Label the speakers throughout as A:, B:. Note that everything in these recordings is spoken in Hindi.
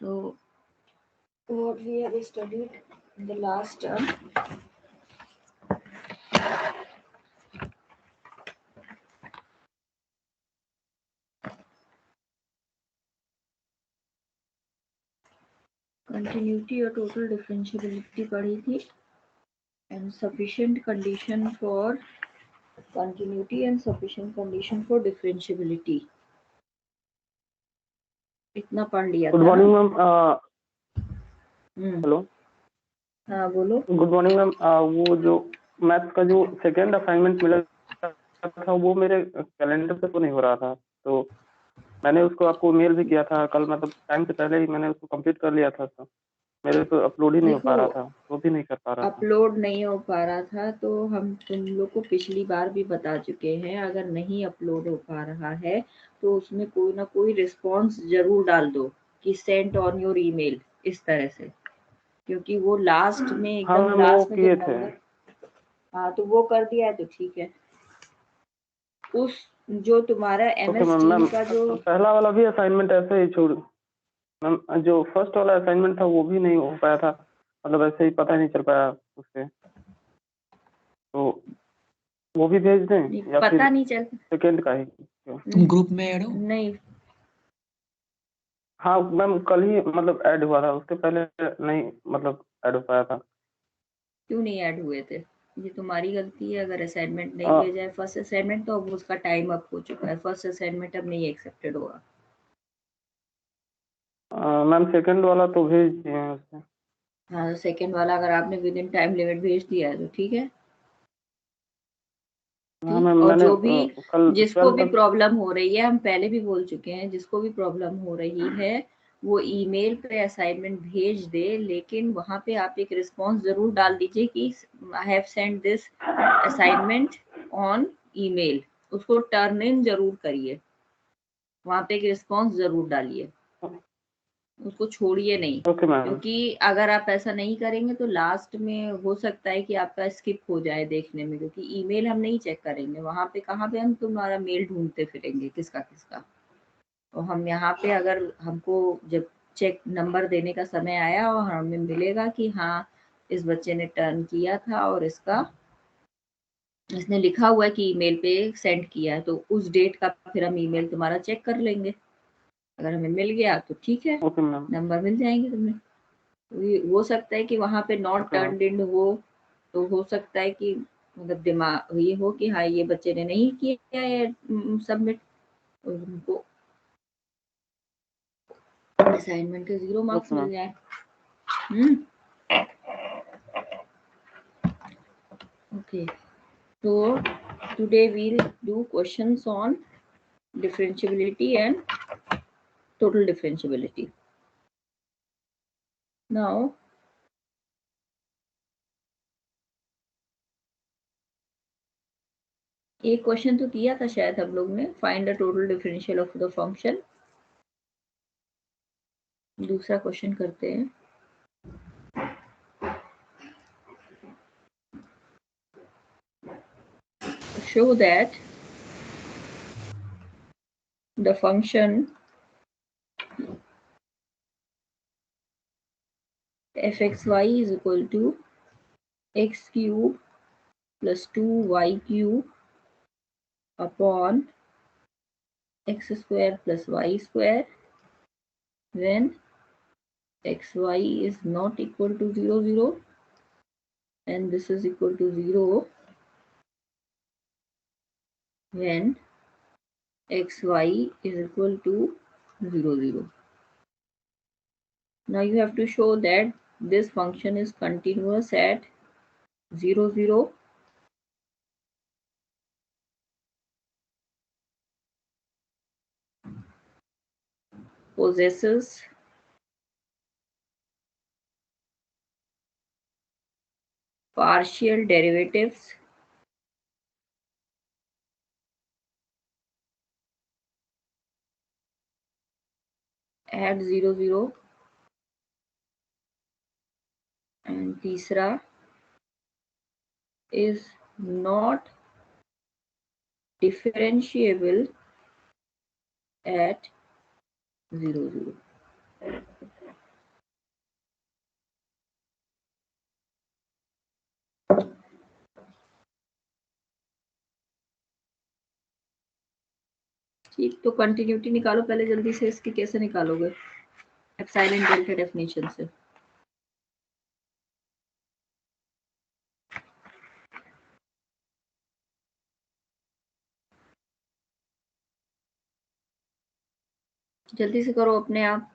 A: So what we have studied in the last term, continuity और total differentiability पढ़ी थी, and sufficient condition for continuity and sufficient condition for differentiability, इतना पढ़ लिया था।
B: Good morning ma'am. हेलो,
A: हाँ बोलो।
B: Good morning ma'am. वो जो मैथ्स का जो सेकेंड असाइनमेंट मिला था वो मेरे कैलेंडर पे तो नहीं हो रहा था, तो मैंने उसको आपको मेल भी किया था कल, मतलब टाइम से पहले ही मैंने उसको कंप्लीट कर लिया था, तो मेरे तो अपलोड ही नहीं हो पा रहा था, वो भी नहीं कर पा रहा था।
A: अपलोड नहीं हो पा रहा था तो हम तुम लोग को पिछली बार भी बता चुके हैं, अगर नहीं अपलोड हो पा रहा है तो उसमें कोई ना कोई रिस्पॉन्स जरूर डाल दो कि सेंड ऑन योर ईमेल, इस तरह से, क्योंकि वो लास्ट में एकदम लास्ट में
B: किए थे।
A: हाँ तो वो कर दिया है तो ठीक है। उस जो तुम्हारा MS टीम का जो
B: पहला वाला भी असाइनमेंट ऐसे ही छोड़ मैम, जो फर्स्ट वाला असाइनमेंट था वो भी नहीं हो पाया था, मतलब ऐसे ही पता नहीं चल पाया उससे, तो वो भी भेज दें या
A: पता
B: फिर
A: नहीं चल
B: सेकेंड का ही?
C: तुम ग्रुप में ऐड हो?
A: नहीं,
B: हाँ मैम, कल ही मतलब ऐड हुआ था, उसके पहले नहीं मतलब ऐड हो पाया था।
A: क्यों नहीं ऐड हुए थे? ये तुम्हारी गलती है, अगर असाइनमेंट नहीं भेजा है फर्स्ट असाइनमेंट तो अब उसका टाइम अप हो चुका है, फर्स्ट असाइनमेंट अब नहीं एक्सेप्टेड होगा।
B: मैम सेकंड वाला तो भेज दिए हैं उसने।
A: हाँ सेकंड वाला अगर आपने विद इन टाइम लिमिट भेज दिया है तो ठीक है।
B: हाँ मैम,
A: और
B: मैंने
A: जो भी
B: कल
A: जिसको
B: 12
A: भी
B: तक
A: प्रॉब्लम हो रही है, हम पहले भी बोल चुके हैं, जिसको भी प्रॉब्लम हो रही है वो ईमेल पे असाइनमेंट भेज दे, लेकिन वहां पे आप एक रिस्पांस जरूर डाल दीजिए कि I have send this assignment on email, उसको टर्न इन जरूर करिए, वहां पे एक रिस्पांस जरूर डालिए, उसको छोड़िए नहीं।
B: Okay ma'am.
A: क्योंकि अगर आप ऐसा नहीं करेंगे तो लास्ट में हो सकता है कि आपका स्किप हो जाए देखने में, क्योंकि ईमेल हम नहीं चेक करेंगे वहां पे, कहाँ पे हम तुम्हारा मेल ढूंढते फिरेंगे किसका किसका। तो हम यहाँ पे अगर हमको जब चेक नंबर देने का समय आया और हमें मिलेगा कि हाँ इस बच्चे ने टर्न किया था और इसने लिखा हुआ है कि ईमेल पे सेंड किया है, तो उस डेट का फिर हम ईमेल तुम्हारा चेक कर लेंगे, अगर हमें मिल गया तो ठीक है,
B: ओके मैम।
A: नंबर मिल जाएंगे तुम्हें। हो सकता है कि वहां पे नॉट टर्न्ड इन हो, तो हो सकता है कि मतलब दिमाग ये हो कि हाँ ये बच्चे ने नहीं किया है सबमिट, उनको असाइनमेंट के 0 मार्क्स मिल जाए। Okay, so today we'll do questions on differentiability and total differentiability. Now एक क्वेश्चन तो किया था शायद हम लोग ने, find the total differential of the function. दूसरा क्वेश्चन करते हैं। Show that the function fxy is equal to x cube plus 2y cube upon x square plus y square when xy is not equal to 0 0 and this is equal to 0 when xy is equal to 0 0. Now you have to show that this function is continuous at 0 0, possesses partial derivatives at 0 0, and तीसरा is not differentiable at 0 0. ठीक, तो कंटिन्यूटी निकालो पहले जल्दी से। इसकी कैसे निकालोगे एप्सिलॉन डेल्टा डेफिनेशन से? जल्दी से करो अपने आप।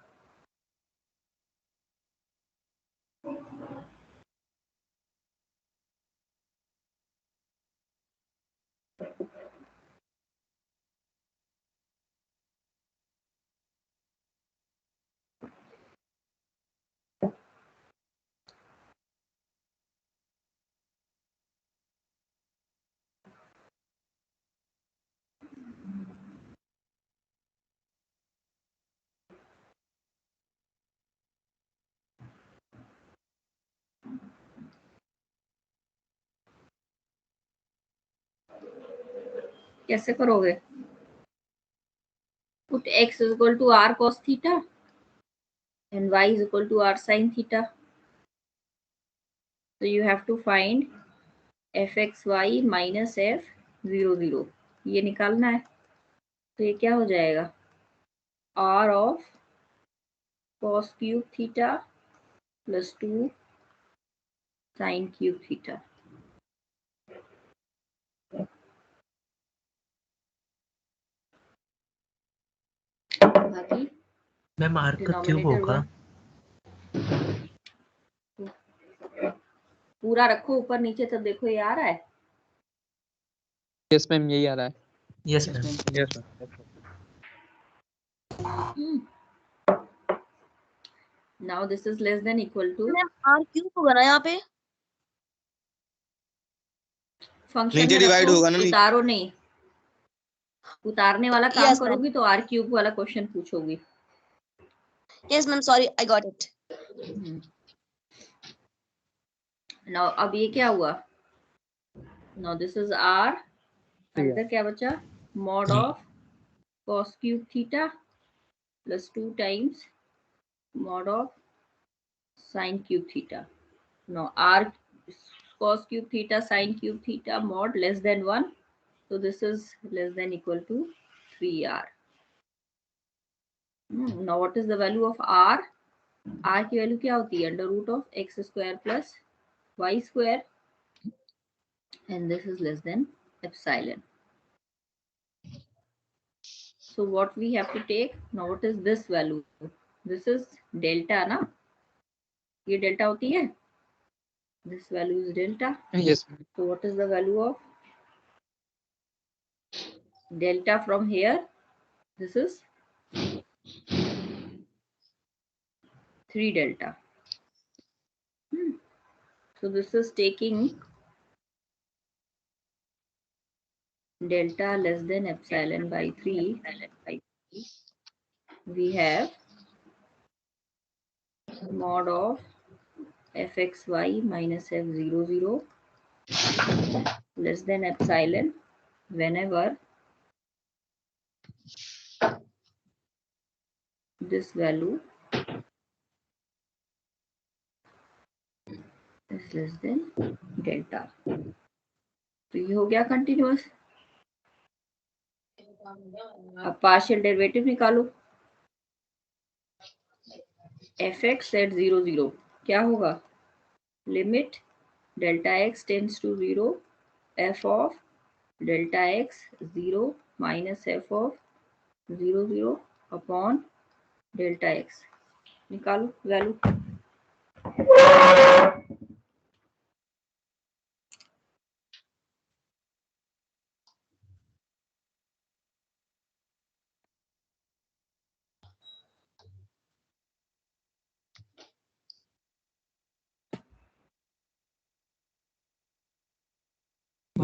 A: कैसे करोगे? Put x is equal to r cos theta and y is equal to r sin theta. So you have to find fxy minus f00. ये निकालना है। तो ये क्या हो जाएगा? r of cos cube theta plus 2 sin cube theta. बाकी
C: मैम आर का क्यूब होगा।
A: पूरा रखो ऊपर नीचे तब देखो ये आ रहा है।
D: यस मैम, यही आ रहा है।
C: Yes ma'am.
D: Yes ma'am.
A: Now this is less than equal to
E: r cube होगा ना यहाँ पे।
A: फंक्शन
F: नीचे
A: में
F: डिवाइड
A: रखो,
F: होगा ना।
A: उतारो नहीं। उतारने वाला काम
E: Yes,
A: करोगी तो आर क्यूब वाला क्वेश्चन पूछोगी।
E: Yes ma'am, sorry I got it.
A: Now अब ये क्या हुआ? नाउ दिस इज आर, अंदर क्या बचा? Mod of cos cube theta plus 2 times mod of sin cube theta. Now r cos cube theta sin cube theta mod less than 1, so this is less than equal to 3r. Now what is the value of r? r की वैल्यू क्या होती है? Under root of x square plus y square, and this is less than epsilon. So what we have to take now, what is this value? This is delta ना, ये delta होती है, this value is delta.
D: Yes ma'am.
A: So what is the value of delta from here? This is 3 delta. So this is taking delta less than epsilon by 3. We have mod of fxy minus f00 less than epsilon whenever this value is less than delta. तो ये हो गया कंटिन्यूअस। अब पार्शियल डेरिवेटिव निकालो। fx एट 0 0 क्या होगा? Limit delta x tends to 0 f of delta x 0 minus f of 0 0 upon delta x। निकालो value.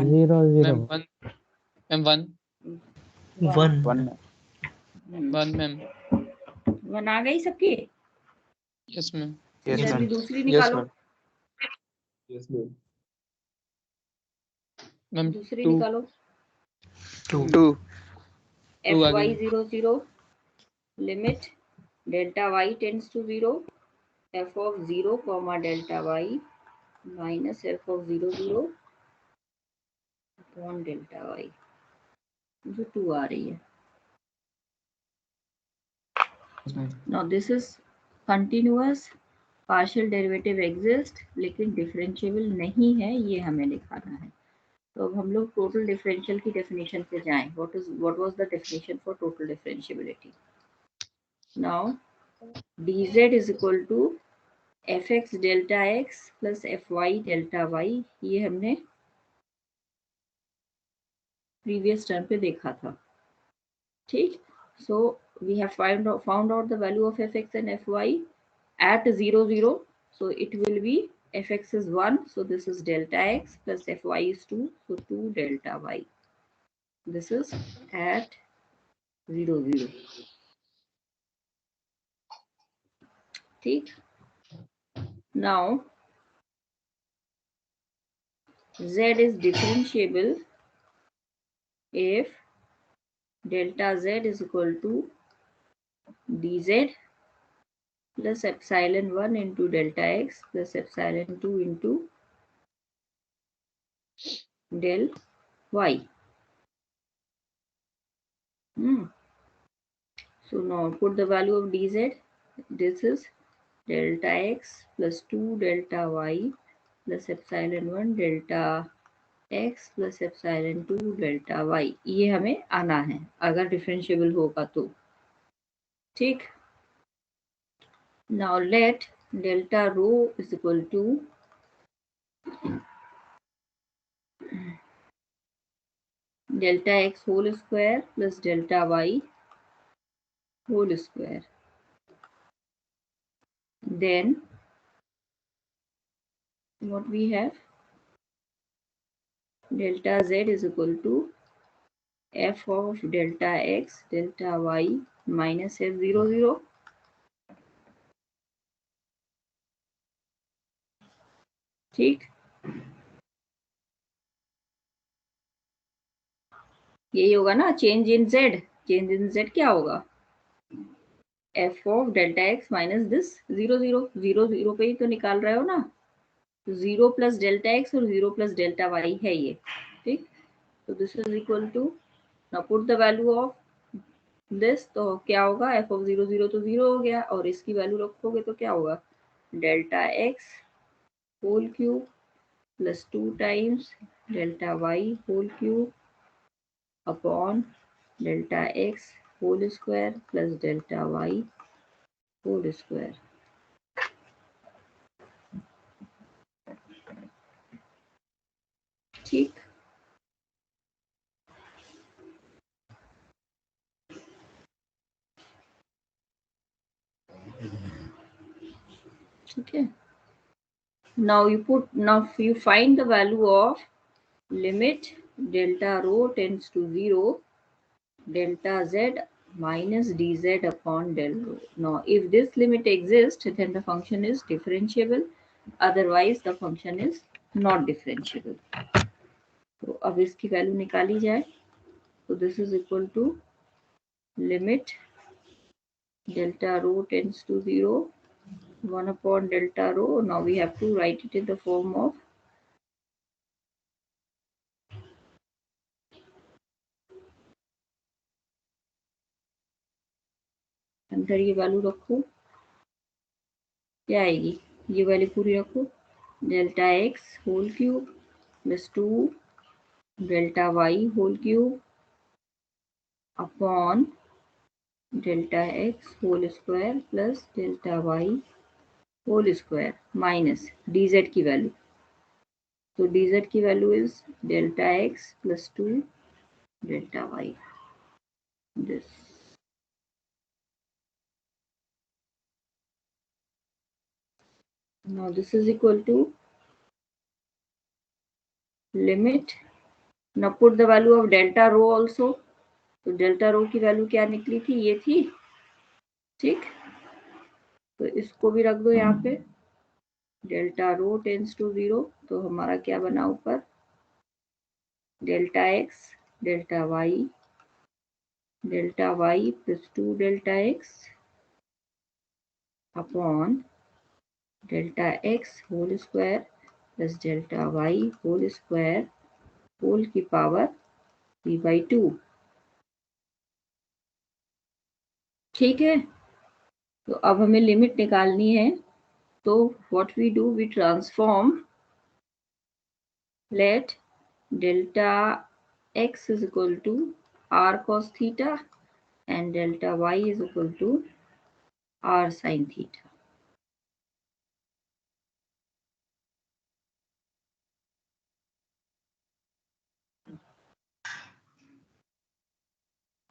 C: Zero zero
D: ma'am one
C: one
D: one ma'am.
A: One आ गई सबकी?
D: Yes ma'am.
A: इधर भी दूसरी
D: यस
A: निकालो।
D: मैम।
A: दूसरी
D: टू
A: निकालो।
D: Two
A: fy 0 0 limit delta y tends to 0 f of 0 comma delta y minus f of 0 0 upon delta y, जो 2 आ रही है। Now this is continuous, partial derivative exist लेकिन differentiable नहीं है, ये हमें दिखाना है। तो अब हम लोग total differential की definition पे जाएं। What was the definition for total differentiability? Now dz is equal to fx delta x plus fy delta y, ये हमने previous term पे देखा था, ठीक। So we have found out the value of fx and fy at 0 0, so it will be fx is 1, so this is delta x, plus fy is 2, so 2 delta y. This is at 0 0, ठीक। Now z is differentiable if delta z is equal to dz plus epsilon 1 into delta x plus epsilon 2 into del y. So now put the value of dz. This is delta x plus 2 delta y plus epsilon 1 delta x plus epsilon 2 delta y, ये हमें आना है अगर डिफरेंशिएबल होगा तो, ठीक। Now let delta rho is equal to delta x whole square plus delta y whole square. Then what we have, delta z is equal to f of delta x delta y minus f 0 0, ठीक। यही होगा ना change in z। Change in z क्या होगा, f of delta x minus this 0 0, 0 0 पे ही तो निकाल रहे हो ना, 0 प्लस डेल्टा x और 0 प्लस डेल्टा y है ये, ठीक। तो this is equal to, now put the value of this, तो क्या होगा, f ऑफ 0 0 तो 0 हो गया, और इसकी वैल्यू रखोगे तो क्या होगा, delta x whole cube plus 2 times delta y whole cube upon delta x whole square plus delta y whole square, ठीक। ठीक है। Now you find the value of limit delta rho tends to 0 delta z minus dz upon del rho. Now if this limit exists, then the function is differentiable, otherwise the function is not differentiable. तो अब इसकी वैल्यू निकाली जाए, तो this is equal to limit delta rho tends to 0 1 upon delta rho. Now we have to write it in the form of अंदर ये वैल्यू रखो, क्या आएगी, ये वैल्यू पूरी रखो, delta x whole cube plus 2 delta y whole cube upon delta x whole square plus delta y whole square minus dz की वैल्यू, तो dz की value is delta x plus 2 delta y, this. Now this is equal to limit, now put the value of delta rho also, तो डेल्टा रो की वैल्यू क्या निकली थी, ये थी, ठीक। तो इसको भी रख दो यहाँ पे, डेल्टा रो टेंस टू 0, तो हमारा क्या बना ऊपर, delta x delta y plus 2 delta x upon delta x whole square plus delta y whole square whole की पावर 3/2, ठीक है। तो अब हमें लिमिट निकालनी है, तो what we do, we transform, let delta x is equal to r cos theta and delta y is equal to r sin theta.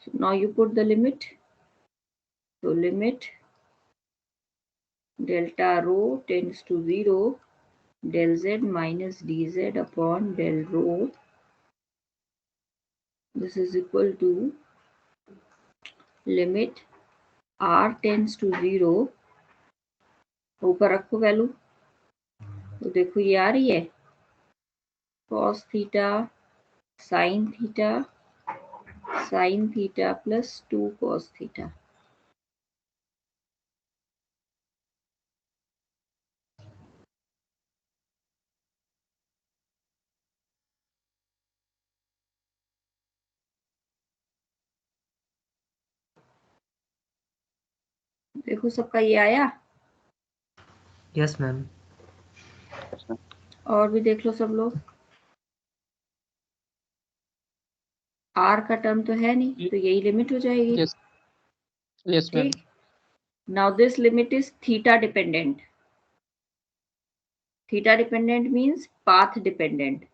A: So now you put the limit. So limit delta rho tends to 0, del z minus dz upon del rho, this is equal to limit r tends to 0, ऊपर रखो वैल्यू, तो देखो ये आ रही है cos theta sin theta plus 2 cos theta. देखो सबका ये आया,
C: यस मैम।
A: और भी देख लो सब लोग। आर का टर्म तो है नहीं, तो यही लिमिट हो जाएगी।
D: Yes. Yes, ma'am.
A: ठीक, now this limit is theta dependent. Theta dependent means path dependent.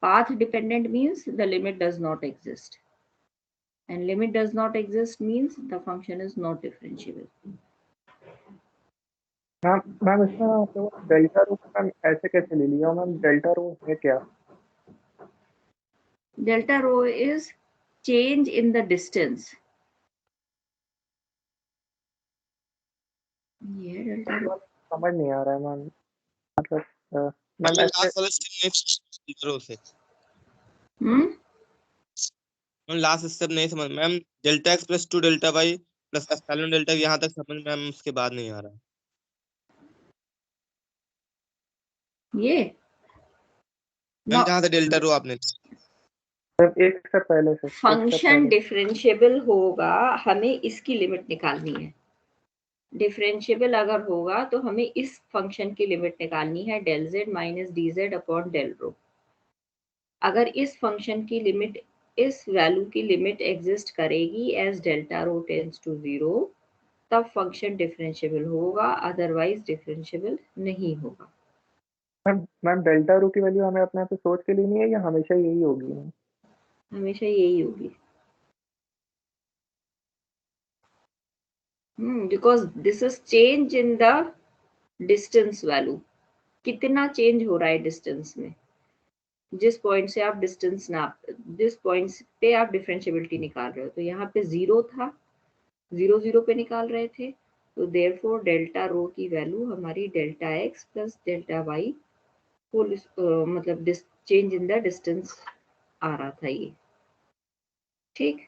A: Path dependent means the limit does not exist, and limit does not exist means the function is not differentiable.
B: Ma'am इसमें तो डेल्टा रो मैम ऐसे कैसे ले लिया मैम? डेल्टा रो है क्या?
A: Delta rho is change in the distance. ये डेल्टा रो
B: समझ नहीं आ रहा है मैम, मतलब मैम
F: मतलब
B: ऐसे
F: लास्ट वाला स्टेप नहीं से
A: हम्म
F: मैम, लास्ट स्टेप नहीं समझ ma'am. Delta x plus 2 delta y plus epsilon delta यहाँ तक समझ मैम, उसके बाद नहीं आ रहा है।
A: ये
F: मैम जहाँ से डेल्टा रो आपने
B: एक स्टेप पहले से
A: फंक्शन डिफरेंशिएबल होगा, हमें इसकी लिमिट निकालनी है। डिफरेंशिएबल अगर होगा तो हमें इस फंक्शन की लिमिट निकालनी है, del z minus d z upon del rho. अगर इस फंक्शन की लिमिट, इस वैल्यू की लिमिट एग्जिस्ट करेगी as delta rho tends to 0, तब फंक्शन डिफरेंशिएबल होगा, अदरवाइज डिफरेंशिएबल नहीं होगा।
B: मैम डेल्टा रो की वैल्यू हमें अपने आप से सोच के लेनी है या हमेशा यही होगी?
A: हमेशा यही होगी, because this is change in the distance value. कितना चेंज हो रहा है डिस्टेंस में, जिस पॉइंट से आप डिस्टेंस नाप, जिस पॉइंट पे आप डिफरेंशिएबिलिटी निकाल रहे हो, तो यहाँ पे 0 था, 0 पे निकाल रहे थे, तो देयरफॉर डेल्टा रो की वैल्यू हमारी delta x plus delta y whole, मतलब चेंज इन द डिस्टेंस आ रहा था ये। ठीक,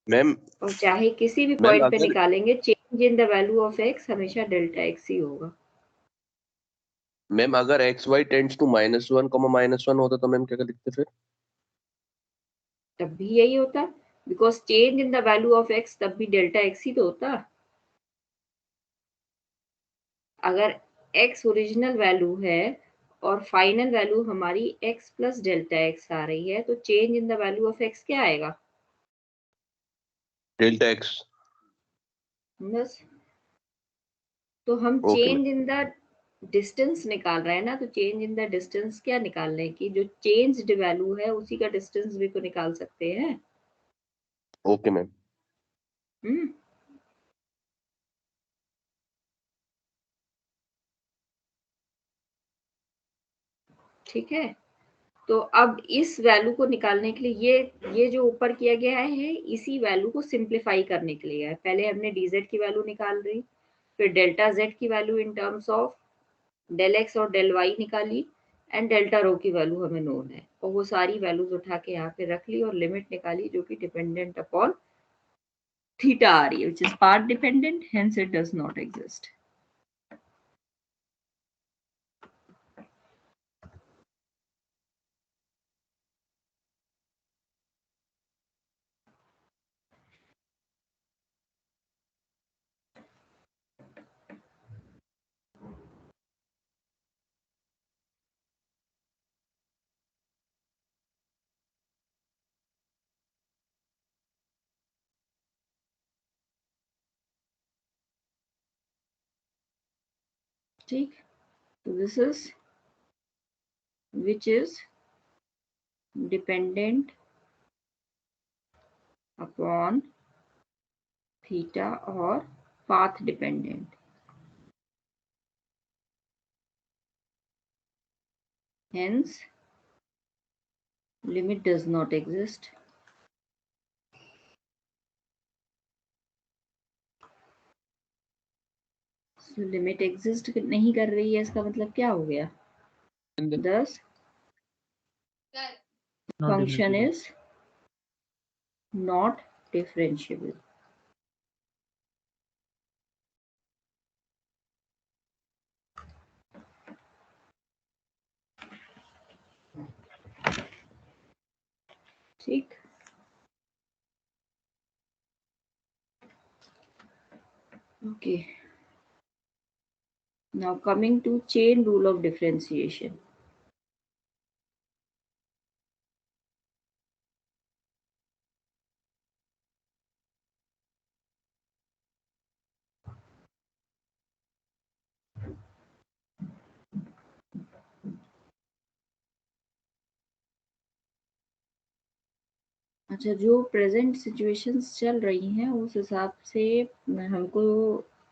G: मैम
A: और चाहे किसी भी
G: मैम
A: पॉइंट पे
G: अगर
A: निकालेंगे, change in the value of x हमेशा डेल्टा एक्स ही होगा।
G: मैम अगर एक्स वाई टेंड्स टू -1 -1 होता तो मैम क्या लिखते फिर?
A: तब भी यही होता, because change in the value of x तब भी डेल्टा एक्स ही तो होता। अगर x ओरिजिनल वैल्यू है और फाइनल वैल्यू हमारी x प्लस डेल्टा एक्स आ रही है, तो change in the value of x क्या आएगा?
G: Delta x.
A: बस, तो हम
G: okay
A: change in the distance निकाल रहे हैं ना, तो चेंज इन द डिस्टेंस क्या निकालने की, जो चेंज्ड वैल्यू है उसी का डिस्टेंस भी तो निकाल सकते हैं।
G: Okay ma'am.
A: हम्म ठीक है, तो अब इस वैल्यू को निकालने के लिए ये जो ऊपर किया गया है, इसी वैल्यू को सिंप्लीफाई करने के लिए है। पहले हमने dz की वैल्यू निकाल रही, फिर डेल्टा z की value in terms of del x और डेल वाई निकाली, एंड डेल्टा रो की वैल्यू हमें नोन है, और वो सारी वैल्यूज उठा के यहाँ पे रख ली और लिमिट निकाली जो कि डिपेंडेंट अपॉन थीटा आ रही है, which is path dependent, hence it does not exist. ठीक, तो this is which is dependent upon theta or path dependent. Hence, limit does not exist. So, limit exist नहीं कर रही है, इसका मतलब क्या हो गया? Thus, function is not differentiable. ठीक, okay. Now coming to chain rule of differentiation. अच्छा, जो प्रेजेंट सिचुएशंस चल रही हैं उस हिसाब से हमको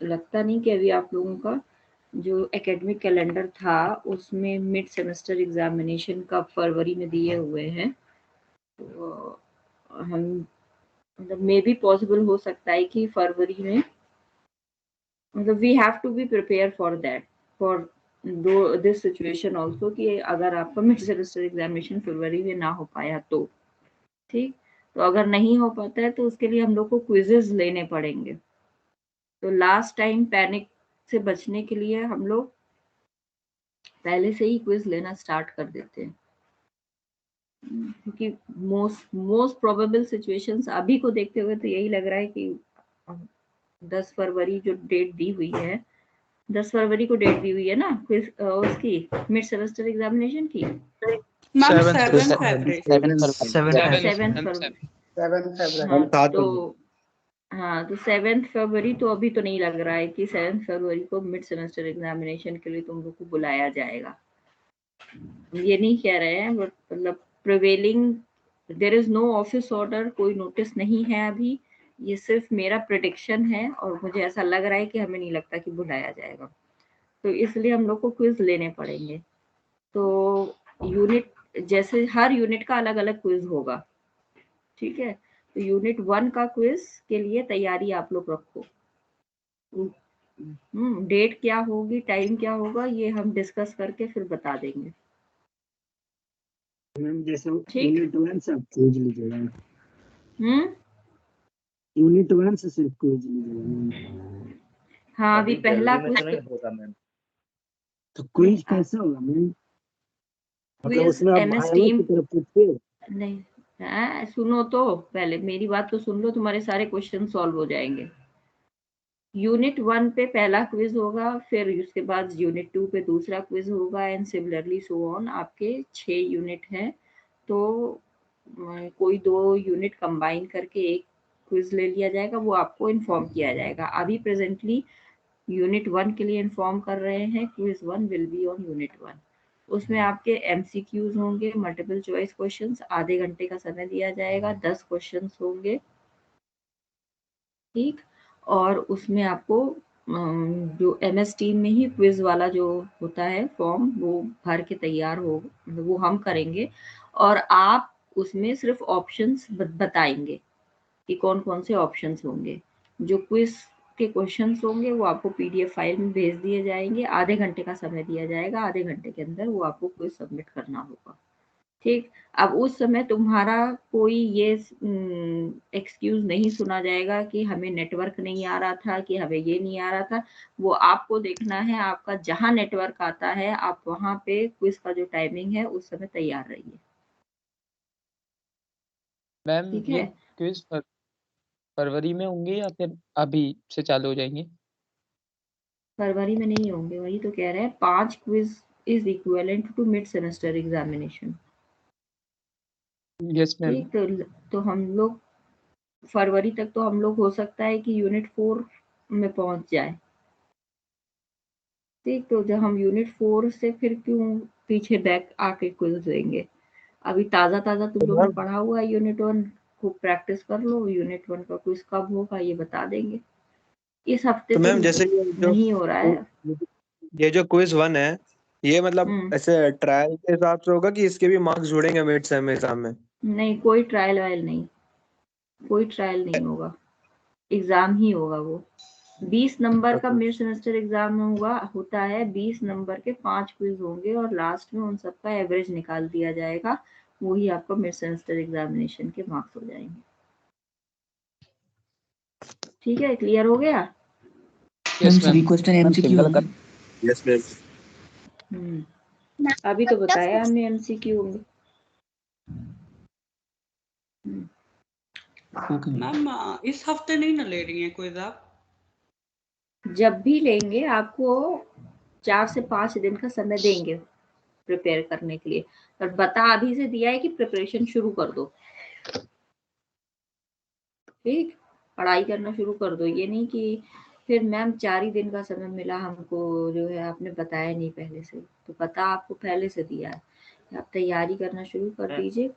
A: लगता नहीं कि अभी आप लोगों का जो एकेडमिक कैलेंडर था उसमें मिड सेमेस्टर एग्जामिनेशन का फरवरी में दिए हुए हैं। तो हम मतलब मे बी पॉसिबल हो सकता है कि फरवरी में, मतलब we have to be prepare for that, for this situation also, कि अगर आपका मिड सेमेस्टर एग्जामिनेशन फरवरी में ना हो पाया तो ठीक। तो अगर नहीं हो पाता है तो उसके लिए हम लोग को क्विजेज लेने पड़ेंगे। तो लास्ट टाइम पैनिक से बचने के लिए हम लोग पहले से ही क्विज लेना स्टार्ट कर देते हैं, क्योंकि मोस्ट प्रोबेबल सिचुएशंस अभी को देखते हुए तो यही लग रहा है कि 10 फरवरी जो डेट दी हुई है, 10 फरवरी को डेट दी हुई है ना क्विज उसकी मिड सेमेस्टर एग्जामिनेशन की।
H: मैम 7 फरवरी।
A: 7 फरवरी। हाँ, तो 7 फरवरी तो अभी तो नहीं लग रहा है कि 7 फरवरी को मिड सेमेस्टर एग्जामिनेशन के लिए तुम लोग को बुलाया जाएगा। ये नहीं कह रहे हैं, बट मतलब prevailing there is no office order, कोई नोटिस नहीं है अभी, ये सिर्फ मेरा प्रेडिक्शन है और मुझे ऐसा लग रहा है कि हमें नहीं लगता कि बुलाया जाएगा। तो इसलिए हम लोग को क्विज लेने पड़ेंगे। तो यूनिट जैसे हर यूनिट का अलग अलग क्विज होगा, ठीक है। तो यूनिट 1 का क्विज के लिए तैयारी आप लोग रखो। डेट क्या होगी, टाइम क्या होगा, ये हम डिस्कस करके फिर बता देंगे।
I: यूनिट 1 से आप क्विज लीजिएगा।
A: यूनिट
I: 1 से सिर्फ क्विज लीजिएगा।
A: हाँ, अभी पहला क्विज
I: नहीं होगा मैम। तो क्विज कैसे होगा मैम? मतलब उसमें आप
A: MS
I: भाइयों
A: टीम
I: की तरफ पूछिए।
A: नहीं, सुनो तो पहले मेरी बात तो सुन लो, तुम्हारे सारे क्वेश्चन सॉल्व हो जाएंगे। यूनिट 1 पे पहला क्विज होगा, फिर उसके बाद यूनिट 2 पे दूसरा क्विज होगा, एंड सिमिलरली सो ऑन। आपके 6 यूनिट हैं, तो कोई 2 यूनिट कंबाइन करके एक क्विज ले लिया जाएगा, वो आपको इन्फॉर्म किया जाएगा। अभी प्रेजेंटली यूनिट 1 के लिए इन्फॉर्म कर रहे हैं, quiz 1 will be on unit 1। उसमें आपके MCQs होंगे, मल्टीपल चॉइस क्वेश्चंस, आधे घंटे का समय दिया जाएगा, 10 क्वेश्चंस होंगे, ठीक। और उसमें आपको जो MS टीम में ही क्विज वाला जो होता है फॉर्म, वो भर के तैयार हो, वो हम करेंगे, और आप उसमें सिर्फ ऑप्शंस बताएंगे कि कौन कौन से ऑप्शंस होंगे। जो क्विज के क्वेश्चंस होंगे वो आपको PDF फाइल में भेज दिए जाएंगे, आधे घंटे का समय दिया जाएगा, आधे घंटे के अंदर वो आपको क्विज सबमिट करना होगा, ठीक। अब उस समय तुम्हारा कोई ये एक्सक्यूज नहीं सुना जाएगा कि हमें नेटवर्क नहीं आ रहा था, कि हमें ये नहीं आ रहा था। वो आपको देखना है, आपका जहां नेटवर्क आता है आप वहां पे क्विज का जो टाइमिंग है उस समय तैयार रहिए।
D: मैम
A: ठीक
D: ये
A: है,
D: क्विज फरवरी में होंगे या फिर अभी से चालू हो जाएंगे?
A: फरवरी में नहीं होंगे, वही तो कह रहे हैं। 5 quiz is equivalent to mid semester examination.
D: Yes ma'am.
A: ठीक, तो हम लोग फरवरी तक तो हम लोग हो सकता है कि यूनिट 4 में पहुंच जाए, ठीक, तो जब हम यूनिट 4 से फिर क्यों पीछे बैक आके क्विज देंगे? अभी ताजा ताजा तुम लोग ने पढ़ा हुआ है यूनिट 1, खूब प्रैक्टिस कर लो। यूनिट 1 का क्विज कब होगा ये बता देंगे। इस हफ्ते
J: तो
A: तो
J: मैम जैसे
A: नहीं हो रहा है।
J: ये जो क्विज 1 है, ये मतलब ऐसे ट्रायल के हिसाब से होगा कि इसके भी मार्क्स जुड़ेंगे मिड सेम एग्जाम में?
A: नहीं, कोई ट्रायल वायल नहीं, कोई ट्रायल नहीं होगा, एग्जाम ही होगा वो। 20 नंबर का मिड सेमेस्टर एग्जाम में होता है, 20 नंबर के 5 क्विज होंगे और लास्ट में उन सबका एवरेज निकाल दिया जाएगा, वही आपका मिड सेमेस्टर एग्जामिनेशन के मार्क्स हो जाएंगे। ठीक है, क्लियर हो गया?
C: मैम सभी क्वेश्चन एमसीक्यू होंगे?
G: Yes ma'am.
A: अभी तो बताया हमने एमसीक्यू होंगे।
H: मैम इस हफ्ते नहीं ना ले रही हैं क्विज आप?
A: जब भी लेंगे आपको 4 से 5 दिन का समय देंगे प्रिपेयर करने के लिए, पर बता अभी से दिया है कि प्रिपरेशन शुरू कर दो। ठीक, पढ़ाई करना शुरू कर दो, ये नहीं कि फिर मैम 4 ही दिन का समय मिला हमको, जो है आपने बताया नहीं पहले से। तो पता आपको पहले से दिया है, आप तैयारी करना शुरू कर दीजिए।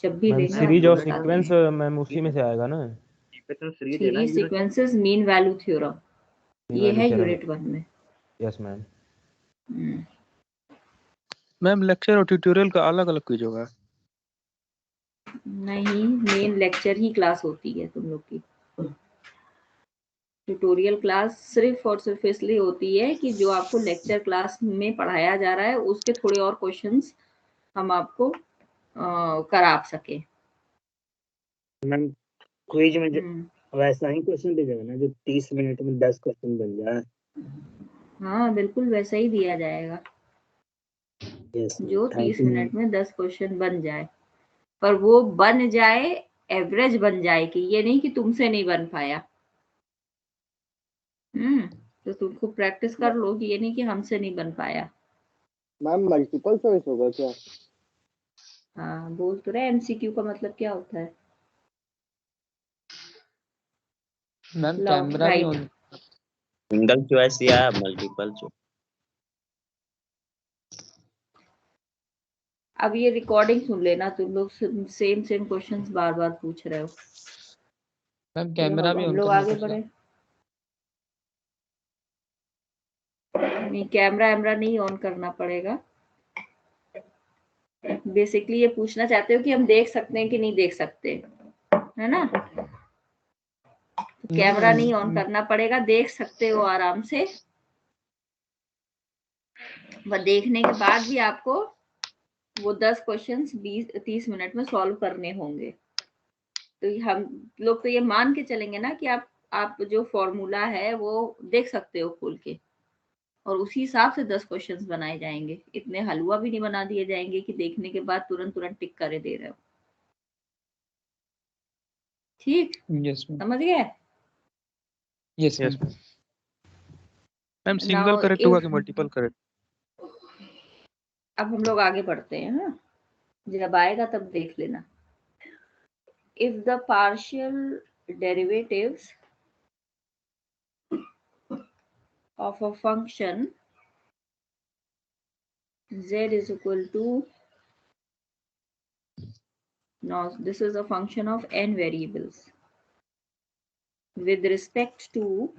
A: जब भी लेंगे
K: सीरीज
A: आपको
K: और
A: बता
K: सीक्वेंस
A: देंगे।
K: मैम उसी में से आएगा ना?
A: Series, sequences, mean value theorem, ये है यूनिट 1 में।
K: Yes ma'am.
D: मैम लेक्चर और ट्यूटोरियल का अलग अलग क्विज होगा?
A: नहीं, मेन लेक्चर ही क्लास होती है तुम लोग की। ट्यूटोरियल क्लास सिर्फ और सिर्फ इसलिए होती है कि जो आपको लेक्चर क्लास में पढ़ाया जा रहा है उसके थोड़े और क्वेश्चंस हम आपको करा सके।
I: मैम क्विज में वैसा ही क्वेश्चन दीजिएगा ना जो 30 मिनट में 10 क्वेश्चन बन जाए?
A: हाँ बिल्कुल वैसा ही दिया जाएगा, जो 30 मिनट में 10 क्वेश्चन बन जाए, पर वो बन जाए एवरेज बन जाए, कि ये नहीं कि तुमसे नहीं बन पाया। तो तुमको प्रैक्टिस कर लो कि ये नहीं कि हमसे नहीं बन पाया।
B: मैम मल्टीपल चॉइस होगा क्या?
A: हाँ बोल तो रहे, एमसीक्यू का मतलब क्या होता है?
D: मैम कैमरा भी ऑन?
L: सिंगल चॉइस या मल्टीपल चॉइस?
A: अब ये रिकॉर्डिंग सुन लेना, तुम लोग सेम सेम क्वेश्चंस बार बार पूछ रहे हो।
D: मैम कैमरा भी
A: हम
D: ऑन
A: लोग
D: करना
A: आगे
D: पड़ेगा?
A: बढ़े। नहीं, कैमरा वैमरा नहीं ऑन करना पड़ेगा। बेसिकली ये पूछना चाहते हो कि हम देख सकते हैं कि नहीं देख सकते, है ना? तो कैमरा नहीं ऑन करना पड़ेगा, देख सकते हो आराम से। वह देखने के बाद भी आपको वो 10 क्वेश्चंस 30 मिनट में सॉल्व करने होंगे। तो हम लोग तो ये मान के चलेंगे ना कि आप जो फॉर्मूला है वो देख सकते हो खोल के, और उसी हिसाब से 10 क्वेश्चंस बनाए जाएंगे। इतने हलवा भी नहीं बना दिए जाएंगे कि देखने के बाद तुरंत तुरंत टिक करे दे रहे हो। ठीक,
D: यस मैम।
A: समझ गए?
D: Yes ma'am. Ma'am single
A: Now,
D: correct होगा कि मल्टीपल करेक्ट?
A: अब हम लोग आगे बढ़ते हैं। हाँ, जब आएगा तब देख लेना। If the partial derivatives of a function z is equal to, now this is a function of n variables with respect to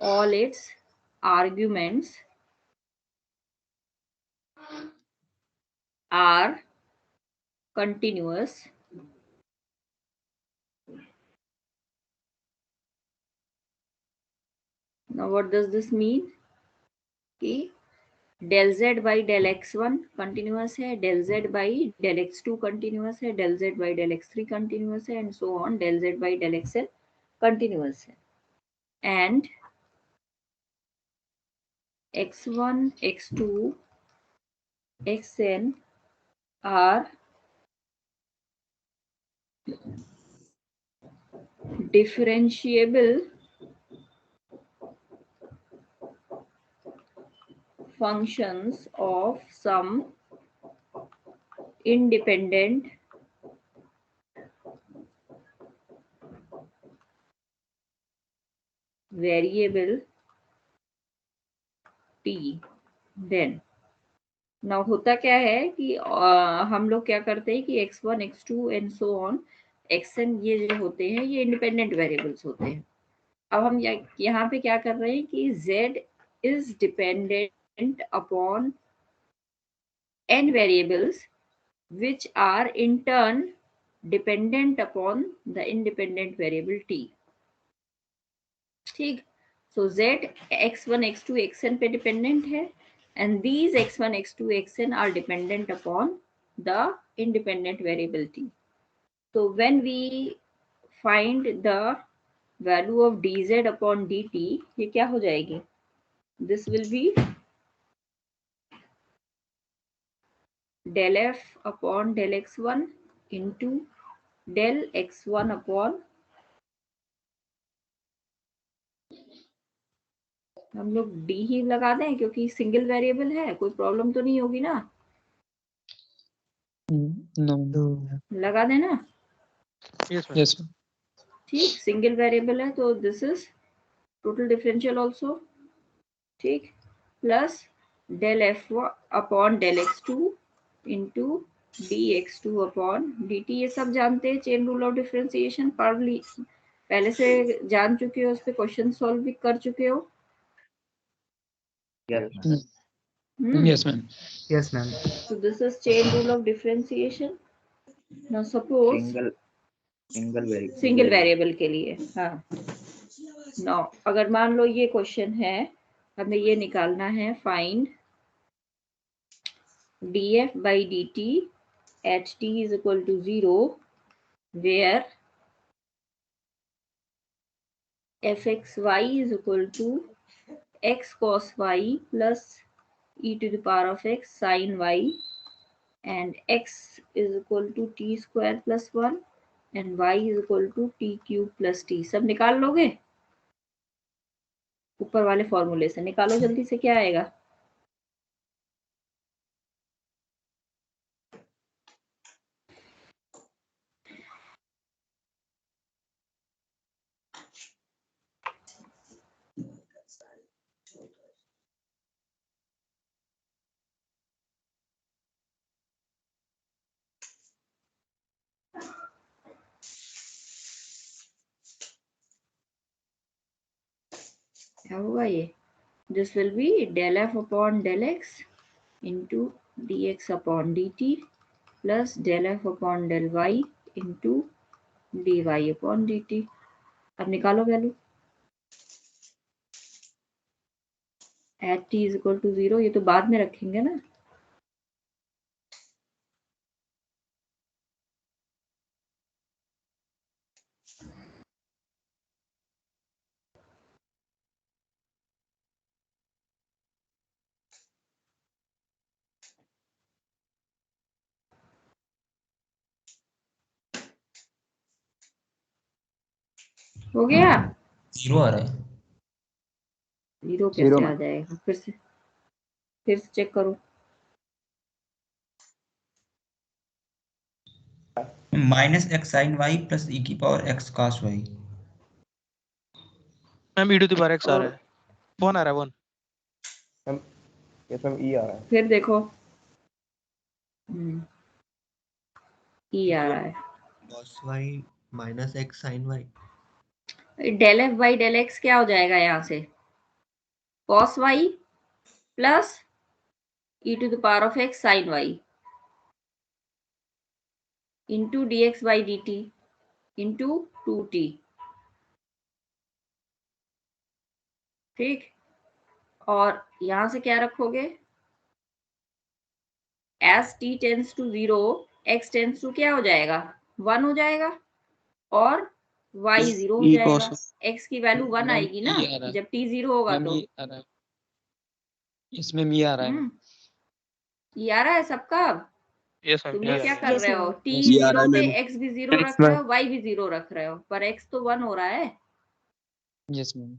A: all its arguments are continuous, now what does this mean? कि del z by del x1 continuous है, del z by del x2 continuous है, del z by del x3 continuous है, and so on, del z by del xn continuous है, एंड x1 x2 xn are differentiable functions of some independent variable t then now होता क्या है कि हम लोग क्या करते हैं कि x1 x2 and so on xn ये जो होते हैं ये इंडिपेंडेंट वेरिएबल्स होते हैं। अब हम यहाँ पे क्या कर रहे हैं कि z is dependent upon n variables which are in turn dependent upon the independent variable t। ठीक, so z x1 x2 xn पे डिपेंडेंट है and these x1 x2 xn are dependent upon the independent variable t। so when we find the value of dz upon dt ये क्या हो जाएगी, this will be del f upon del x1 into del x1 upon, हम लोग d ही लगा दें क्योंकि सिंगल वेरिएबल है, कोई प्रॉब्लम तो नहीं होगी ना?
D: नो
A: लगा देना।
D: यस
A: ठीक, सिंगल वेरिएबल है तो this is total differential also. ठीक, plus del f upon del x2 into dx2 upon dt। ये सब जानते हैं, चेन रूल ऑफ डिफरेंशिएशन पढ़ ली, पहले से जान चुके हो, उस पे क्वेश्चन सॉल्व भी कर चुके हो।
D: Yes ma'am
C: Yes, ma'am.
A: So this is chain rule of differentiation. Now suppose single variable के लिए, हाँ। Now अगर मान लो ये क्वेश्चन है, हमें ये निकालना है find df by dt at t is equal to 0 where fxy is equal to x cos y plus e to the power of x sin y and x is equal to t square plus 1 and y is equal to t cube plus t। सब निकाल लोगे? ऊपर वाले फॉर्मूले से निकालो जल्दी से, क्या आएगा? क्या होगा ये? This will be del f upon del x into d x upon d t plus del f upon del y into d y upon d t. अब निकालो value at t is equal to 0। ये तो बाद में रखेंगे ना। हो गया?
C: 0 आ रहा है।
A: 0 कैसे आ जाएगा? फिर से चेक करो।
C: Minus x sine y plus e की power x cos y.
M: Ma'am e to the power x आ रहा है, 1 आ रहा है 1।
B: मैम यस मैम ई आ रहा है।
A: फिर देखो ई आ रहा है।
N: cos y minus x sine y.
A: Del f by del x क्या हो जाएगा यहाँ से? Cos y plus e to the power of x sine y into d x by d t into 2t। ठीक, और यहां से क्या रखोगे? As t tends to 0 x tends to क्या हो जाएगा? 1 हो जाएगा और y 0 हो जाएगा। x की वैल्यू 1 आएगी ना जब t 0 होगा तो।
D: इसमें मी आ रहा है।
A: ये आ रहा है सबका? तुम लोग क्या कर रहे हो? t
G: ये आ रहा
A: 0
G: है
A: पे
G: मैम।
A: x भी 0 रख रहे हो, y भी 0 रख रहे हो, पर x तो 1 हो रहा है।
D: Yes ma'am.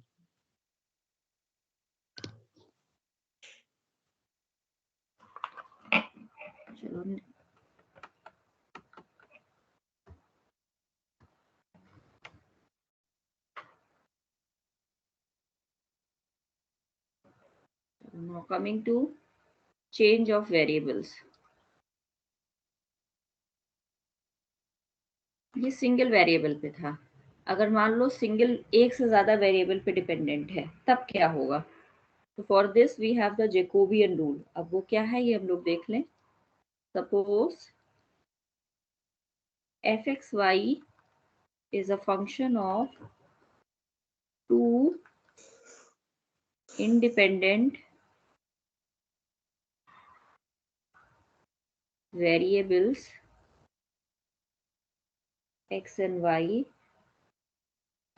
A: चलो Now coming to change of variables. ये सिंगल वेरिएबल पे था, अगर मान लो सिंगल एक से ज्यादा वेरिएबल पे डिपेंडेंट है तब क्या होगा? तो for this we have the Jacobian rule. अब वो क्या है ये हम लोग देख लें। Suppose fxy is a function of two independent variables x and y,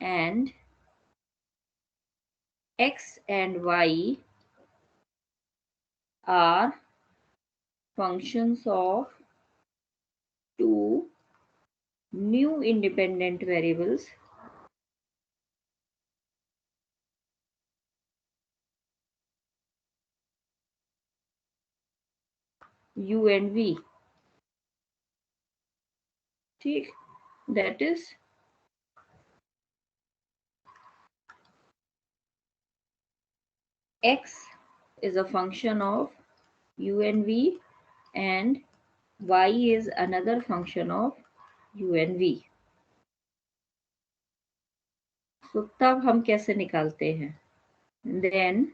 A: and x and y are functions of two new independent variables u and v. ठीक, that is x is a function of u and v and y is another function of u and v. तो तब हम कैसे निकालते हैं? Then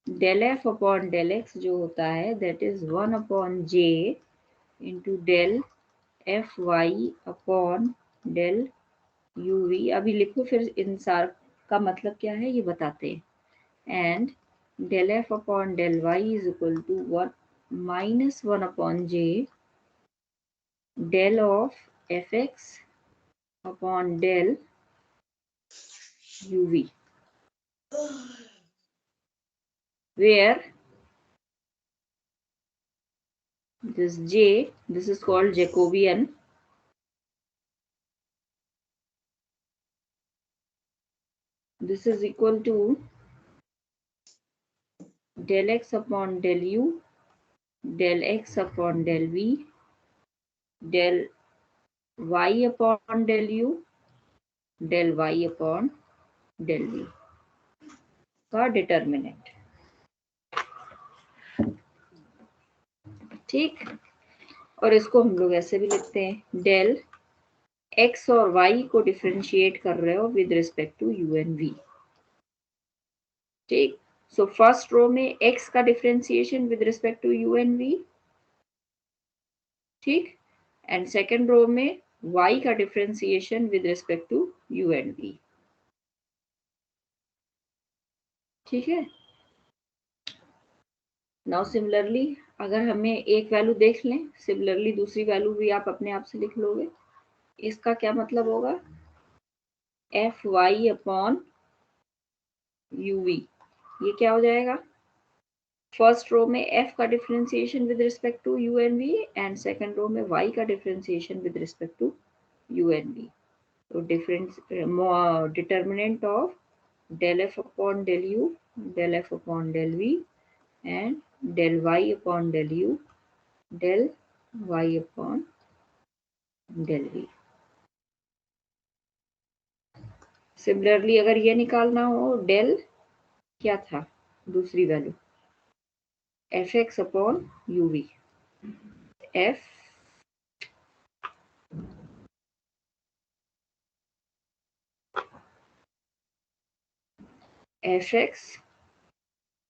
A: del f upon del x जो होता है that is 1 upon j into del f y upon del u v. अभी लिखो फिर इन सार का मतलब क्या है ये बताते हैं. And del f upon del y is equal to 1 minus 1 upon j del of fx upon del uv, where this j, this is called Jacobian, this is equal to del x upon del u, del x upon del v, del y upon del u, del y upon del v का डिटर्मिनेंट. ठीक, और इसको हम लोग ऐसे भी लिखते हैं डेल x और y को डिफरेंशिएट कर रहे हो with respect to u and v. ठीक, सो फर्स्ट रो में x का differentiation with respect to u and v. ठीक, एंड सेकेंड रो में y का differentiation with respect to u and v. ठीक है. नाउ सिमिलरली अगर हमें एक वैल्यू देख लें, सिमिलरली दूसरी वैल्यू भी आप अपने आप से लिख लोगे. इसका क्या मतलब होगा? F y upon u v. ये क्या हो जाएगा? फर्स्ट रो में f का differentiation with respect to u and v and second row में y का differentiation with respect to u and v. तो difference determinant of del f upon del u, del f upon del v and del y upon del u, del y upon del v. Similarly अगर ये निकालना हो डेल क्या था दूसरी value? F x upon u v. F f x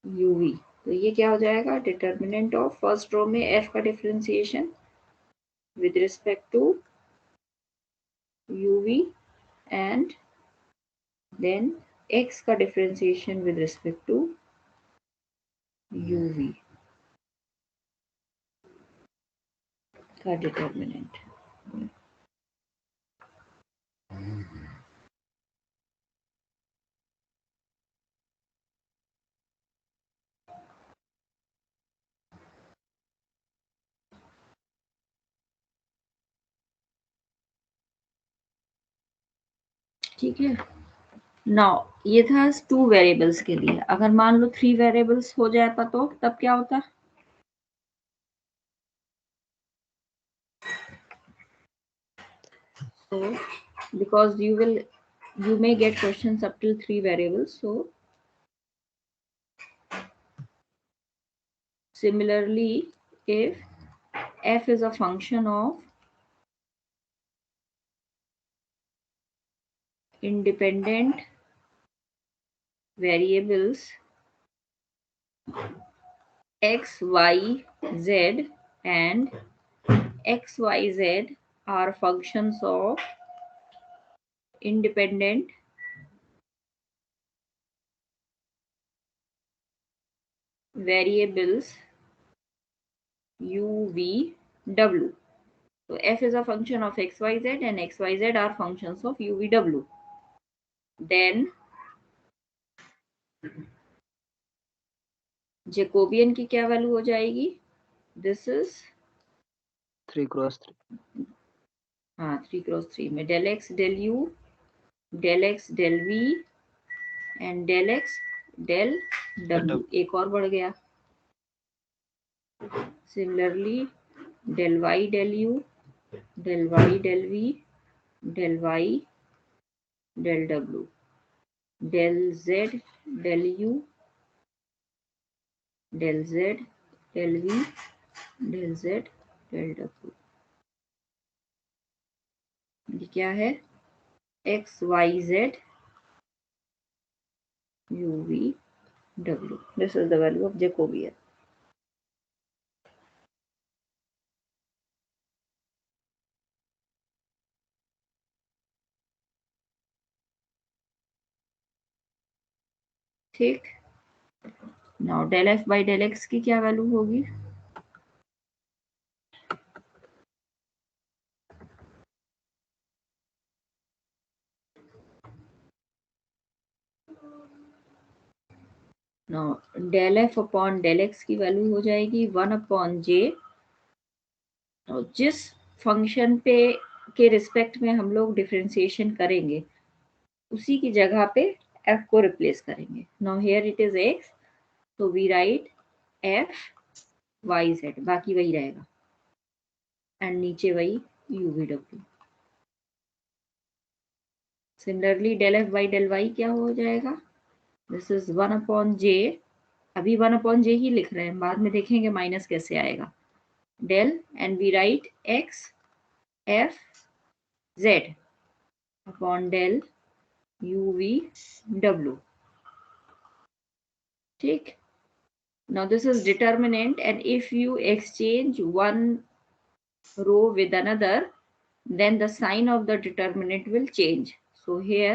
A: u v. तो ये क्या हो जाएगा? डिटर्मिनेंट ऑफ फर्स्ट रो में f का differentiation with respect to u v and then x का differentiation with respect to u v का डिटर्मिनेंट. ठीक है. नाउ ये था 2 वेरिएबल्स के लिए. अगर मान लो 3 वेरिएबल्स हो जाता तो तब क्या होता? So because you may get questions up till 3 variables, so similarly, if f is a function of independent variables x, y, z, and x, y, z are functions of independent variables u, v, w. So f is a function of x, y, z, and x, y, z are functions of u, v, w. Then Jacobian की क्या वैल्यू हो जाएगी? This is
I: 3x3।
A: हाँ 3x3 में del x del you del x del we and del x del W, एक और बढ़ गया। Similarly del Y del you del Y del we del Y del W del Z del you del Z del we del Z del W. ये क्या है? X Y Z u v w. This is the value of Jacobian. ठीक, now del f by del x की क्या वैल्यू होगी? Now del f upon del x की वैल्यू हो जाएगी 1 अपॉन जे। जिस फंक्शन पे के रिस्पेक्ट में हम लोग डिफरेंशिएशन करेंगे उसी की जगह पे f को रिप्लेस करेंगे। Now here it is x, तो we write f y z, बाकी वही रहेगा एंड नीचे वही u v w। Similarly del f by del y क्या हो जाएगा? दिस इज 1 अपॉन जे, अभी 1 अपॉन जे ही लिख रहे हैं, बाद में देखेंगे माइनस कैसे आएगा। Del and we write x f z upon del u v डब्ल्यू। ठीक, now this is determinant, and if you exchange one row with another, then the sign of the determinant will change. So here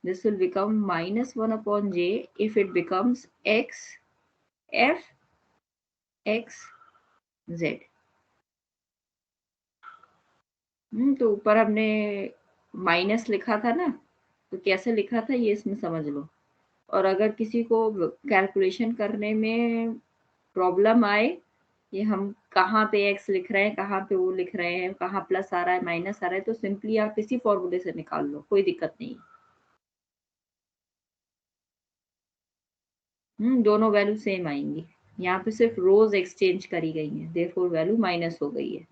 A: this will become minus 1 upon j if it becomes x f x z। तो ऊपर हमने माइनस लिखा था ना, तो कैसे लिखा था ये इसमें समझ लो। और अगर किसी को कैलकुलेशन करने में प्रॉब्लम आए, ये हम कहाँ पे x लिख रहे हैं, कहाँ पे वो लिख रहे हैं, कहाँ प्लस आ रहा है माइनस आ रहा है, तो सिंपली आप इसी फॉर्मूले से निकाल लो, कोई दिक्कत नहीं। दोनों वैल्यू सेम आएंगी। यहाँ पे सिर्फ रोज एक्सचेंज करी गई हैं, देयरफॉर वैल्यू माइनस हो गई है।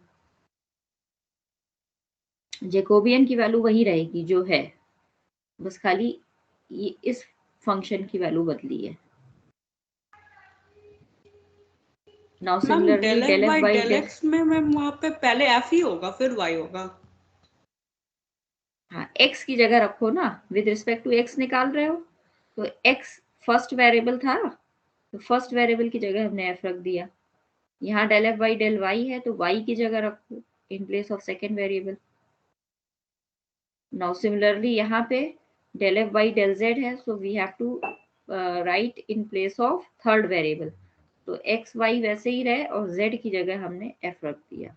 A: जैकोबियन की वैल्यू वही रहेगी जो है, बस खाली ये इस फंक्शन की वैल्यू बदली है। Now
H: ma'am
A: similarly
H: del
A: del
H: f
A: f
H: by
A: by
H: del x में मैम वहाँ पे पहले एफ ही होगा फिर वाई होगा।
A: हाँ, x की जगह रखो ना, विद रिस्पेक्ट टू x निकाल रहे हो तो x फर्स्ट वेरिएबल था, तो फर्स्ट वेरिएबल की जगह हमने f रख दिया। यहाँ del f by del y है तो y की जगह रखो in place of second variable. Now similarly यहाँ पे del f by del z है, so we have to write in place of third variable, तो एक्स वाई वैसे ही रहे और z की जगह हमने f रख दिया।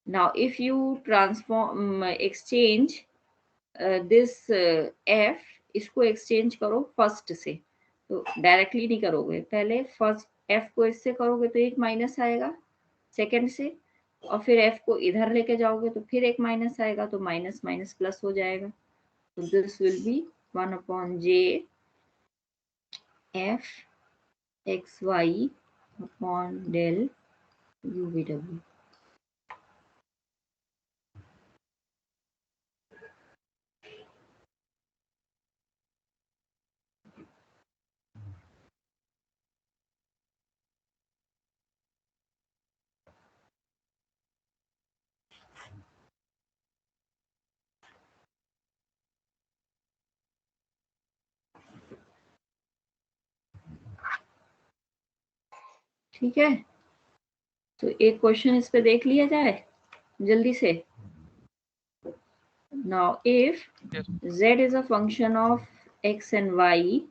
A: Now if you transform exchange this f, इसको एक्सचेंज करो फर्स्ट से, तो डायरेक्टली नहीं करोगे, पहले फर्स्ट f को इससे करोगे तो एक माइनस आएगा सेकंड से, और फिर f को इधर लेके जाओगे तो फिर एक माइनस आएगा, तो माइनस माइनस प्लस हो जाएगा। तो this will be 1 upon j f x y upon del u v w। ठीक है, तो एक क्वेश्चन इस पे देख लिया जाए जल्दी से। Now if z is a function of x and y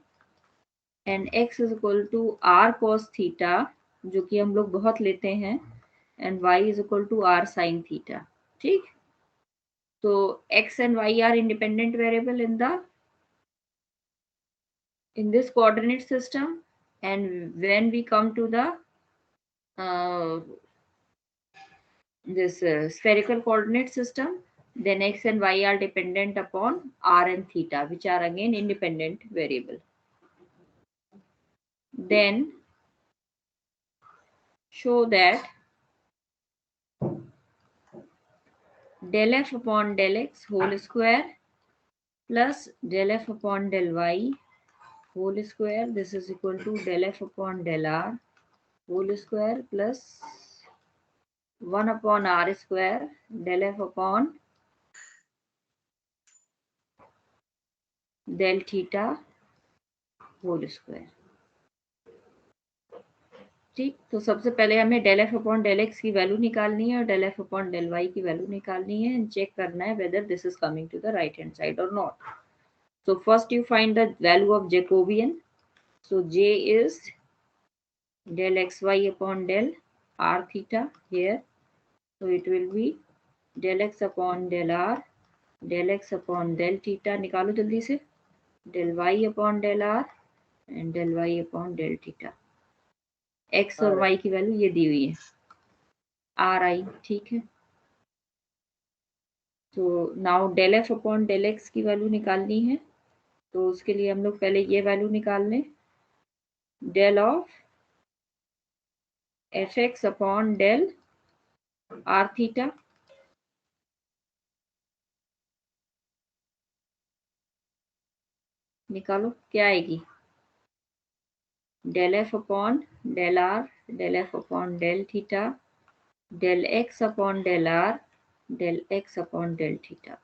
A: and x is equal to r cos theta, जो कि हम लोग बहुत लेते हैं, and y is equal to r sin theta, ठीक। तो x and y are independent variable in this coordinate system, and when we come to the this spherical coordinate system, then x and y are dependent upon r and theta, which are again independent variable. Then show that del f upon del x whole square plus del f upon del y whole square, this is equal to del f upon del r whole square plus 1 upon r square del f upon del theta whole square, ठीक। तो सबसे पहले हमें del f upon del x की वैल्यू निकालनी है और del f upon del y की वैल्यू निकालनी है एंड चेक करना है whether this is coming to the right hand side or not. So first you find the value of Jacobian. So J is del xy upon del r theta here. So it will be del x upon del r, del x upon del theta, निकालो जल्दी से, del y upon del r and del y upon del theta. x और y की वैल्यू ये दी हुई है, r i, ठीक है। तो now del f upon del x की वैल्यू निकालनी है, तो उसके लिए हम लोग पहले ये वैल्यू निकाल लें, del of fx upon del r theta, निकालो क्या आएगी, del f अपॉन del r, del f अपॉन del थीटा, del x अपॉन del r, del x अपॉन del theta.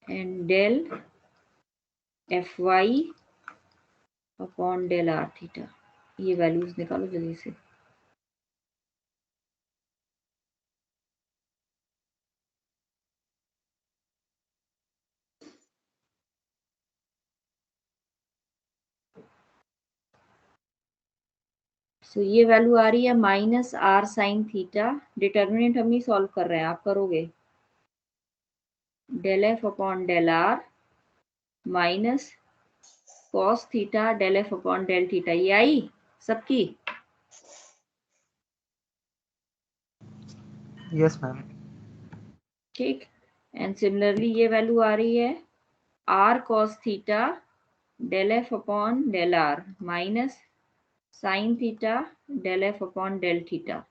A: And del fy अपॉन del r थीटा, ये वैल्यूज निकालो जल्दी से। तो ये वैल्यू आ रही है minus r sine theta, determinant हम ही सॉल्व कर रहे हैं, आप करोगे, del f upon del r minus cos theta del f upon del theta, ये आई सबकी?
M: Yes ma'am.
A: ठीक, एंड सिमिलरली ये वैल्यू आ रही है r cos theta del f upon del r minus sine theta del f upon del theta.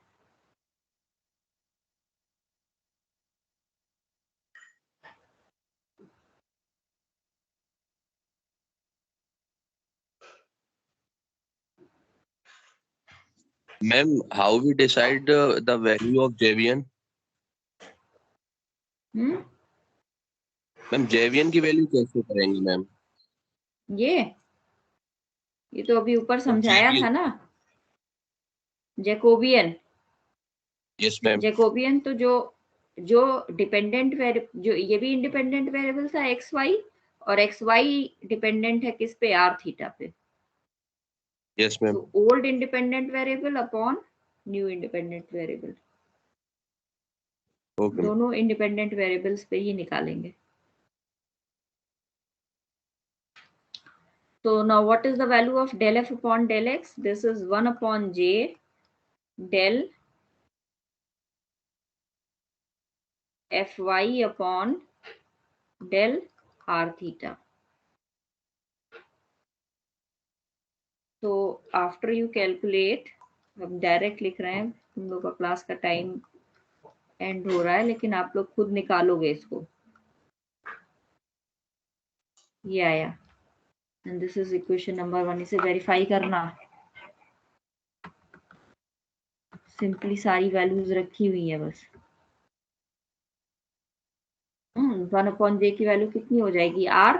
G: Ma'am, how we decide the value of Javian? Ma'am जेवियन की वैल्यू कैसे करेंगे मैम?
A: ये तो अभी ऊपर समझाया था ना, जैकोबियन।
G: Yes ma'am.
A: जैकोबियन तो जो डिपेंडेंट वेरिएबल, जो ये भी इंडिपेंडेंट वेरिएबल था एक्स वाई, और एक्स वाई डिपेंडेंट है किस पे, आर थीटा पे।
G: Yes ma'am.
A: Old independent variable upon new independent variable, दोनों इंडिपेंडेंट वेरिएबल्स पे ही निकालेंगे। So now what is the value of del f upon del x? This is 1 upon j del fy upon del r theta. So after you calculate, हम डायरेक्ट लिख रहे हैं, हम लोग का क्लास का टाइम एंड हो रहा है, लेकिन आप लोग खुद निकालोगे इसको। ये आया, and this is equation number 1, इसे वेरीफाई करना। सिंपली सारी वैल्यूज रखी हुई है बस। 1 अपॉन जे की वैल्यू कितनी हो जाएगी, आर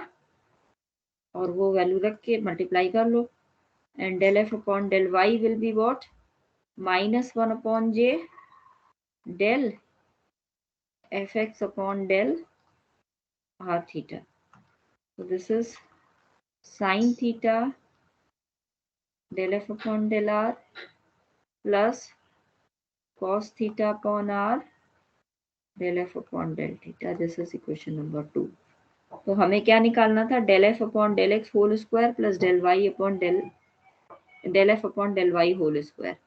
A: और वो वैल्यू रख के मल्टीप्लाई कर लो and del f upon del y will be what? -1 upon j del fx upon del r theta. So this is sin theta del f upon del r plus cos theta upon r del f upon del theta. This is equation number 2. तो हमें क्या निकालना था? del f upon del x whole square plus del y upon del f upon del y whole square.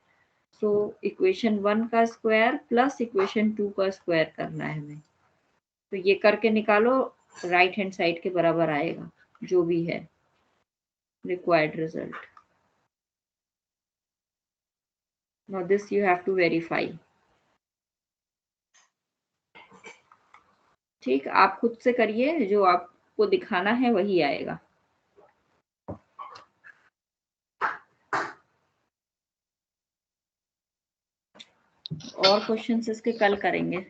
A: So equation 1 का स्क्वायर प्लस इक्वेशन 2 का स्क्वायर करना है हमें। तो ये करके निकालो, राइट हैंड साइड के बराबर आएगा जो भी है required result. Now this you have to verify. ठीक, आप खुद से करिए, जो आपको दिखाना है वही आएगा। और क्वेश्चंस इसके कल करेंगे।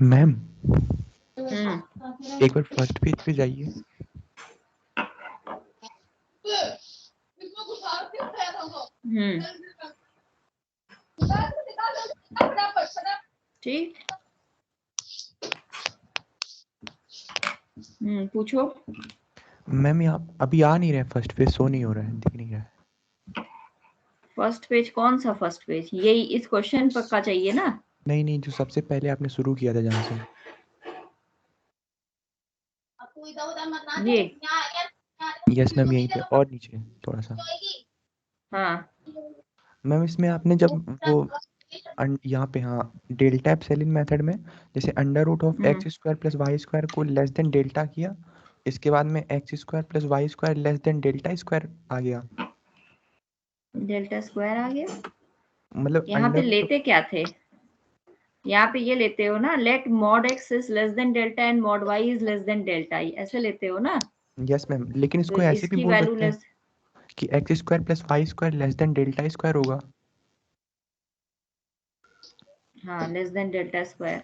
K: मैम एक बार फर्स्ट पेज पे जाइए।
A: ठीक, पूछो।
K: मैम यहाँ अभी आ नहीं रहा है, फर्स्ट पेज शो नहीं हो रहा है, दिख नहीं रहा है।
A: फर्स्ट पेज कौन सा फर्स्ट पेज? यही इस क्वेश्चन पर का चाहिए ना?
K: नहीं नहीं, जो सबसे पहले आपने शुरू किया था जहाँ से।
A: ये
K: यस मैम, यहीं पे और नीचे थोड़ा सा।
A: हाँ
K: मैम इसमें आपने जब वो यहाँ पे, हाँ, डेल्टा एप्सिलॉन मेथड में जैसे under root of x square plus y square को लेस देन डेल्टा किया, इसके बाद में x square plus y square less than delta square आ गया।
A: डेल्टा स्क्वायर आ गया,
K: मतलब
A: यहाँ पे लेते क्या थे? यहाँ पे ये लेते हो ना, let mod x is less than delta and mod y is less than delta e, ऐसे लेते हो ना?
K: यस मैम, लेकिन इसको
A: तो
K: ऐसे भी
A: इसकी
K: बोल
A: वैल्यू
K: सकते हैं कि x square plus y square less than delta square होगा।
A: हाँ, लेस देन डेल्टा स्क्वायर।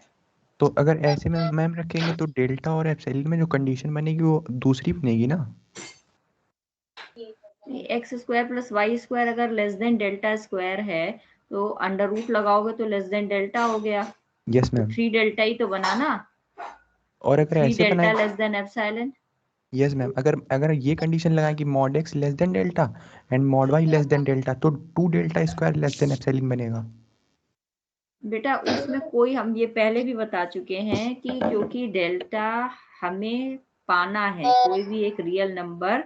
K: तो अगर ऐसे में मैम रखेंगे तो डेल्टा और एप्सिलॉन में जो कंडीशन बनेगी वो दूसरी बनेगी ना।
A: X square plus y square अगर लेस देन डेल्टा स्क्वायर है तो अंडर रूट लगाओगे तो लेस देन डेल्टा हो गया।
K: Yes ma'am.
A: 3 डेल्टा ही तो बना ना।
K: और अगर
A: 3
K: ऐसे
A: डेल्टा
K: बनाए,
A: less than epsilon.
K: Yes ma'am, अगर ये कंडीशन लगाएं कि mod x less than delta and mod y less than delta, तो 2 delta square less than epsilon बनेगा।
A: बेटा उसमें कोई, हम ये पहले भी बता चुके हैं कि क्योंकि डेल्टा हमें पाना है कोई भी एक रियल नंबर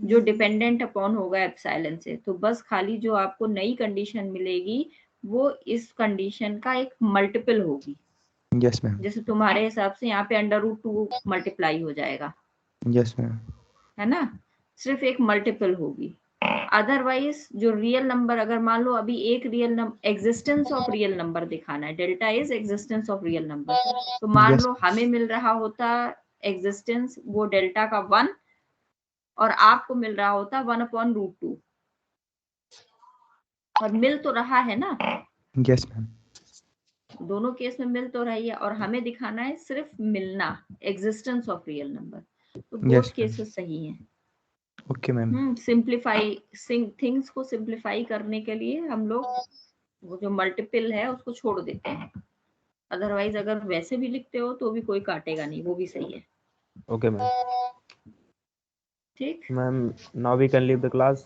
A: जो डिपेंडेंट अपॉन होगा एप्सिलॉन से, तो बस खाली जो आपको नई कंडीशन मिलेगी वो इस कंडीशन का एक मल्टीपल होगी।
K: Yes ma'am.
A: जैसे तुम्हारे हिसाब से यहाँ पे अंडर रूट 2 मल्टीप्लाई हो जाएगा,
K: यस मैम।
A: है ना? सिर्फ एक मल्टीपल होगी। अदरवाइज जो रियल नंबर, अगर मान लो अभी एक real number, existence of real number दिखाना है, delta is existence of real number, तो मान लो हमें मिल रहा होता एग्जिस्टेंस वो डेल्टा का 1 और आपको मिल रहा होता 1/√2, और मिल तो रहा है ना?
K: Yes ma'am.
A: दोनों केस में मिल तो रही है, और हमें दिखाना है सिर्फ मिलना, एग्जिस्टेंस ऑफ रियल नंबर, तो बोथ केसेस सही हैं।
K: Okay ma'am.
A: सिंप्लीफाई थिंग्स को सिंप्लीफाई करने के लिए हम लोग वो जो मल्टीपल है उसको छोड़ देते हैं, अदरवाइज अगर वैसे भी लिखते हो तो भी कोई काटेगा नहीं, वो भी सही है।
K: Okay ma'am.
A: ठीक
K: ma'am, now we can leave the class.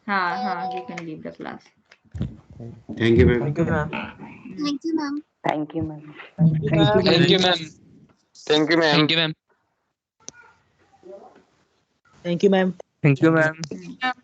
A: हाँ हाँ, you can leave the class.
K: Thank you ma'am.
E: Thank you ma'am.
O: Thank you ma'am.
D: Thank you ma'am.
M: Thank you ma'am.
J: Thank you ma'am.
M: Thank you ma'am.
D: Thank you ma'am.
J: Thank you ma'am.